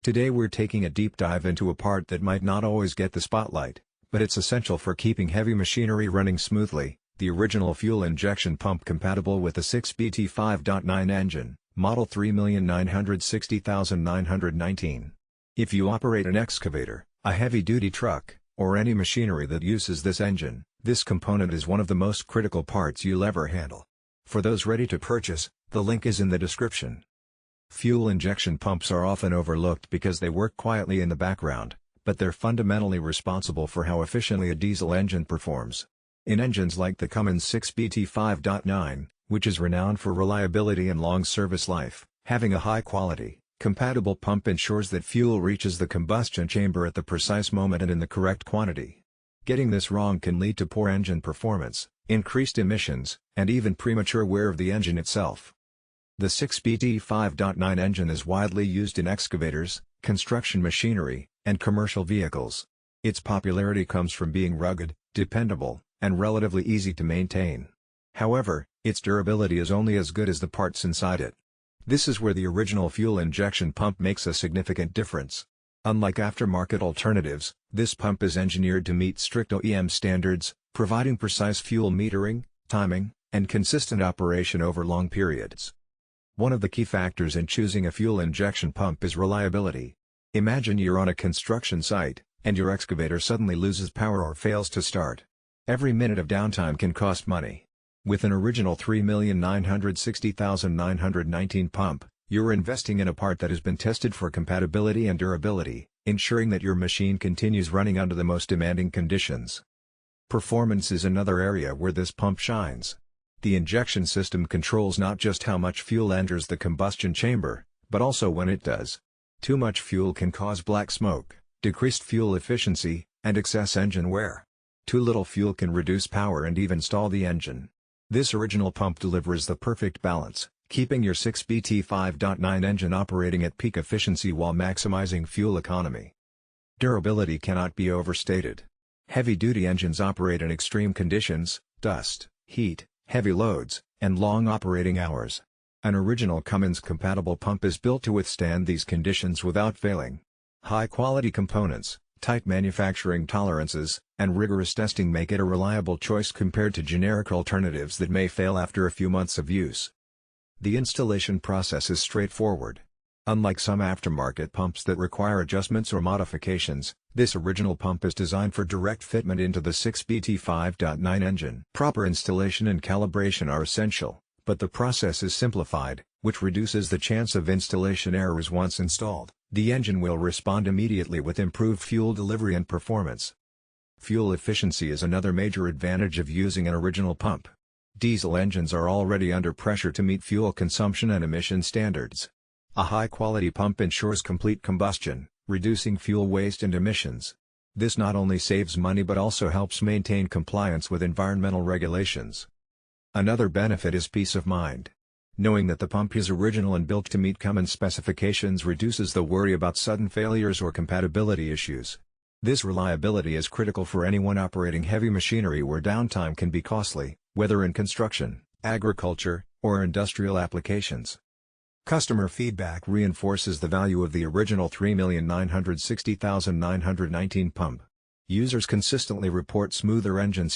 Today we're taking a deep dive into a part that might not always get the spotlight, but it's essential for keeping heavy machinery running smoothly: the original fuel injection pump compatible with the 6BT5.9 engine, model 3,960,919. If you operate an excavator, a heavy-duty truck, or any machinery that uses this engine, this component is one of the most critical parts you'll ever handle. For those ready to purchase, the link is in the description. Fuel injection pumps are often overlooked because they work quietly in the background, but they're fundamentally responsible for how efficiently a diesel engine performs. In engines like the Cummins 6BT5.9, which is renowned for reliability and long service life, having a high-quality, compatible pump ensures that fuel reaches the combustion chamber at the precise moment and in the correct quantity. Getting this wrong can lead to poor engine performance, increased emissions, and even premature wear of the engine itself. The 6BT5.9 engine is widely used in excavators, construction machinery, and commercial vehicles. Its popularity comes from being rugged, dependable, and relatively easy to maintain. However, its durability is only as good as the parts inside it. This is where the original fuel injection pump makes a significant difference. Unlike aftermarket alternatives, this pump is engineered to meet strict OEM standards, providing precise fuel metering, timing, and consistent operation over long periods. One of the key factors in choosing a fuel injection pump is reliability. Imagine you're on a construction site, and your excavator suddenly loses power or fails to start. Every minute of downtime can cost money. With an original 3,960,919 pump, you're investing in a part that has been tested for compatibility and durability, ensuring that your machine continues running under the most demanding conditions. Performance is another area where this pump shines. The injection system controls not just how much fuel enters the combustion chamber, but also when it does. Too much fuel can cause black smoke, decreased fuel efficiency, and excess engine wear. Too little fuel can reduce power and even stall the engine. This original pump delivers the perfect balance, keeping your 6BT5.9 engine operating at peak efficiency while maximizing fuel economy. Durability cannot be overstated. Heavy-duty engines operate in extreme conditions: dust, heat, heavy loads, and long operating hours. An original Cummins-compatible pump is built to withstand these conditions without failing. High-quality components, tight manufacturing tolerances, and rigorous testing make it a reliable choice compared to generic alternatives that may fail after a few months of use. The installation process is straightforward. Unlike some aftermarket pumps that require adjustments or modifications, this original pump is designed for direct fitment into the 6BT5.9 engine. Proper installation and calibration are essential, but the process is simplified, which reduces the chance of installation errors. Once installed, the engine will respond immediately with improved fuel delivery and performance. Fuel efficiency is another major advantage of using an original pump. Diesel engines are already under pressure to meet fuel consumption and emission standards. A high-quality pump ensures complete combustion, reducing fuel waste and emissions. This not only saves money but also helps maintain compliance with environmental regulations. Another benefit is peace of mind. Knowing that the pump is original and built to meet Cummins specifications reduces the worry about sudden failures or compatibility issues. This reliability is critical for anyone operating heavy machinery where downtime can be costly, whether in construction, agriculture, or industrial applications. Customer feedback reinforces the value of the original 3,960,919 pump. Users consistently report smoother engines,